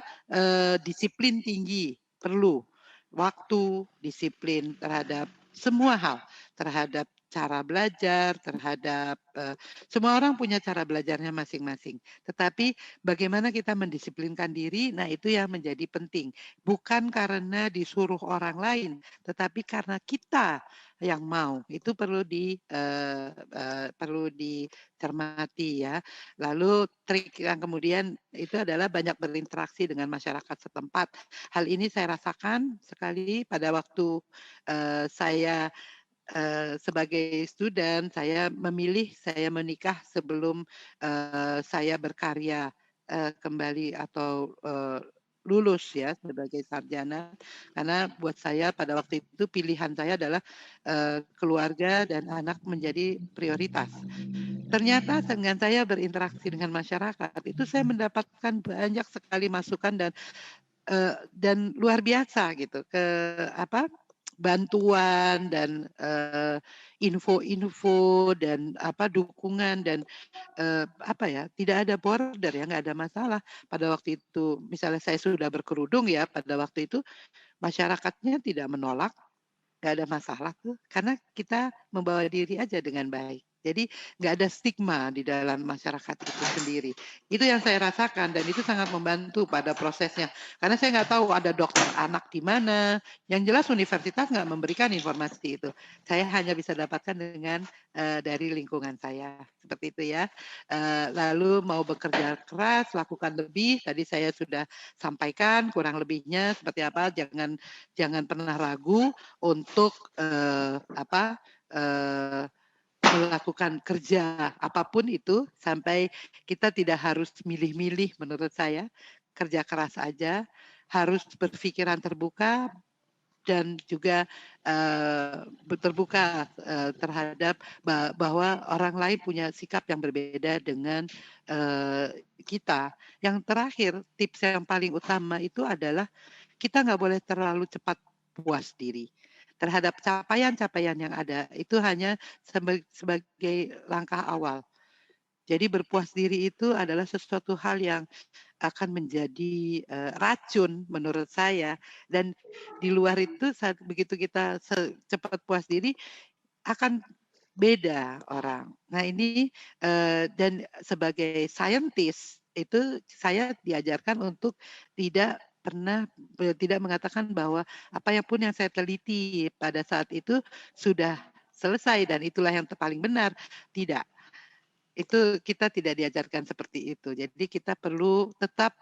disiplin tinggi, perlu. Waktu, disiplin terhadap semua hal, terhadap cara belajar, terhadap semua orang punya cara belajarnya masing-masing. Tetapi bagaimana kita mendisiplinkan diri, nah itu yang menjadi penting. Bukan karena disuruh orang lain, tetapi karena kita yang mau. Itu perlu dicermati ya. Lalu trik yang kemudian itu adalah banyak berinteraksi dengan masyarakat setempat. Hal ini saya rasakan sekali pada waktu saya sebagai student, saya memilih saya menikah sebelum saya berkarya kembali atau lulus ya sebagai sarjana, karena buat saya pada waktu itu pilihan saya adalah keluarga dan anak menjadi prioritas. Ternyata dengan saya berinteraksi dengan masyarakat itu saya mendapatkan banyak sekali masukan dan luar biasa gitu bantuan dan info-info dan dukungan dan tidak ada border ya, nggak ada masalah. Pada waktu itu misalnya saya sudah berkerudung ya, pada waktu itu masyarakatnya tidak menolak, nggak ada masalah tuh, karena kita membawa diri aja dengan baik. Jadi nggak ada stigma di dalam masyarakat itu sendiri. Itu yang saya rasakan dan itu sangat membantu pada prosesnya. Karena saya nggak tahu ada dokter anak di mana. Yang jelas universitas nggak memberikan informasi itu. Saya hanya bisa dapatkan dengan dari lingkungan saya. Seperti itu ya. Lalu mau bekerja keras, lakukan lebih. Tadi saya sudah sampaikan kurang lebihnya seperti apa. Jangan pernah ragu untuk melakukan kerja apapun itu sampai kita tidak harus milih-milih menurut saya, kerja keras aja, harus berpikiran terbuka dan juga terbuka terhadap bahwa orang lain punya sikap yang berbeda dengan kita. Yang terakhir, tips yang paling utama itu adalah kita nggak boleh terlalu cepat puas diri terhadap capaian-capaian yang ada. Itu hanya sebagai langkah awal. Jadi berpuas diri itu adalah sesuatu hal yang akan menjadi racun menurut saya. Dan di luar itu saat begitu kita cepat puas diri akan beda orang. Nah ini dan sebagai scientist itu saya diajarkan untuk tidak mengatakan bahwa apapun yang saya teliti pada saat itu sudah selesai dan itulah yang paling benar. Tidak. Itu kita tidak diajarkan seperti itu. Jadi kita perlu tetap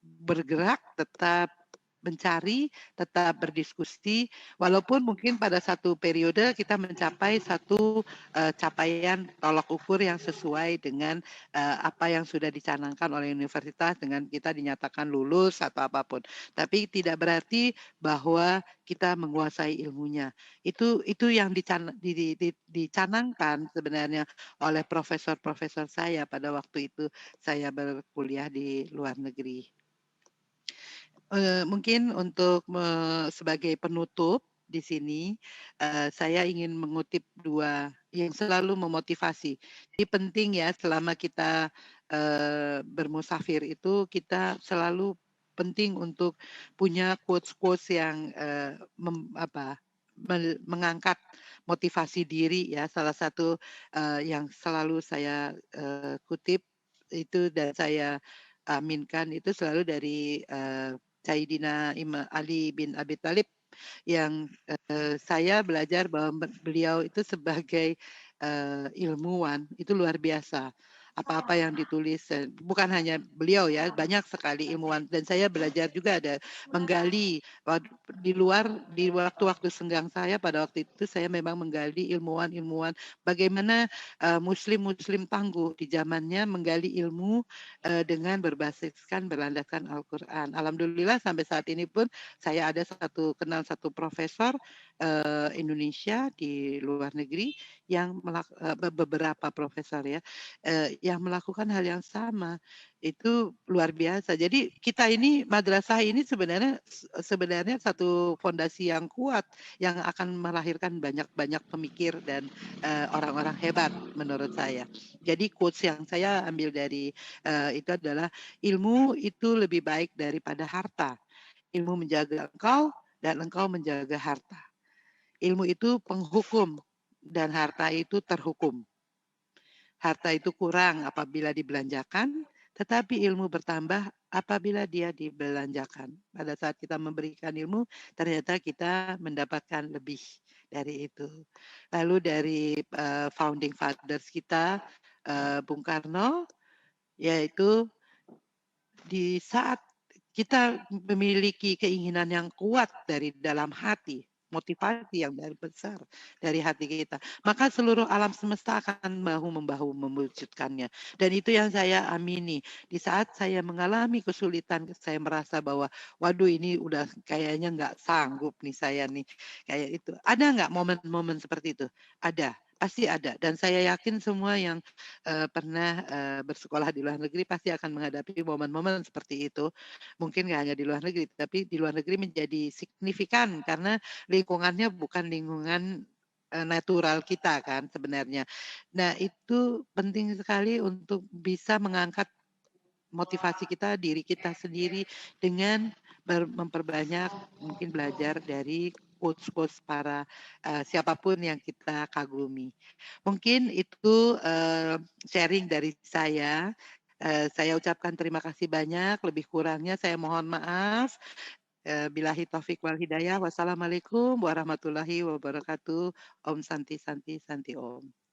bergerak, tetap mencari, tetap berdiskusi, walaupun mungkin pada satu periode kita mencapai satu capaian tolak ukur yang sesuai dengan apa yang sudah dicanangkan oleh universitas dengan kita dinyatakan lulus atau apapun. Tapi tidak berarti bahwa kita menguasai ilmunya. Itu yang dicanangkan sebenarnya oleh profesor-profesor saya pada waktu itu saya berkuliah di luar negeri. Mungkin untuk sebagai penutup di sini, saya ingin mengutip 2 yang selalu memotivasi. Jadi penting ya selama kita bermusafir itu kita selalu penting untuk punya quotes-quotes yang mengangkat motivasi diri ya. Salah satu yang selalu saya kutip itu dan saya aminkan itu selalu dari Sayyidina Ali bin Abi Thalib yang saya belajar bahwa beliau itu sebagai ilmuwan itu luar biasa. apa-apa yang ditulis. Bukan hanya beliau ya, banyak sekali ilmuwan. Dan saya belajar juga ada menggali di luar di waktu-waktu senggang saya pada waktu itu saya memang menggali ilmuwan-ilmuwan bagaimana muslim-muslim tangguh di zamannya menggali ilmu dengan berbasiskan berlandaskan Al-Quran. Alhamdulillah sampai saat ini pun saya ada kenal satu profesor Indonesia di luar negeri yang beberapa profesor ya yang melakukan hal yang sama. Itu luar biasa. Jadi kita ini madrasah ini sebenarnya satu fondasi yang kuat yang akan melahirkan banyak-banyak pemikir dan orang-orang hebat menurut saya. Jadi quotes yang saya ambil dari itu adalah ilmu itu lebih baik daripada harta. Ilmu menjaga engkau dan engkau menjaga harta. Ilmu itu penghukum dan harta itu terhukum. Harta itu kurang apabila dibelanjakan, tetapi ilmu bertambah apabila dia dibelanjakan. Pada saat kita memberikan ilmu, ternyata kita mendapatkan lebih dari itu. Lalu dari founding fathers kita, Bung Karno, yaitu di saat kita memiliki keinginan yang kuat dari dalam hati, motivasi yang besar dari hati kita, maka seluruh alam semesta akan bahu-membahu mewujudkannya. Dan itu yang saya amini. Di saat saya mengalami kesulitan, saya merasa bahwa, waduh ini udah kayaknya nggak sanggup nih saya nih. Kayak itu. Ada nggak momen-momen seperti itu? Ada. Pasti ada. Dan saya yakin semua yang pernah bersekolah di luar negeri pasti akan menghadapi momen-momen seperti itu. Mungkin nggak hanya di luar negeri, tapi di luar negeri menjadi signifikan karena lingkungannya bukan lingkungan natural kita kan sebenarnya. Nah itu penting sekali untuk bisa mengangkat motivasi kita, diri kita sendiri dengan memperbanyak mungkin belajar dari quotes-quotes para siapapun yang kita kagumi. Mungkin itu sharing dari saya. Saya ucapkan terima kasih banyak. Lebih kurangnya saya mohon maaf. Billahi taufik wal hidayah. Wassalamualaikum warahmatullahi wabarakatuh. Om Santi Santi Santi Om.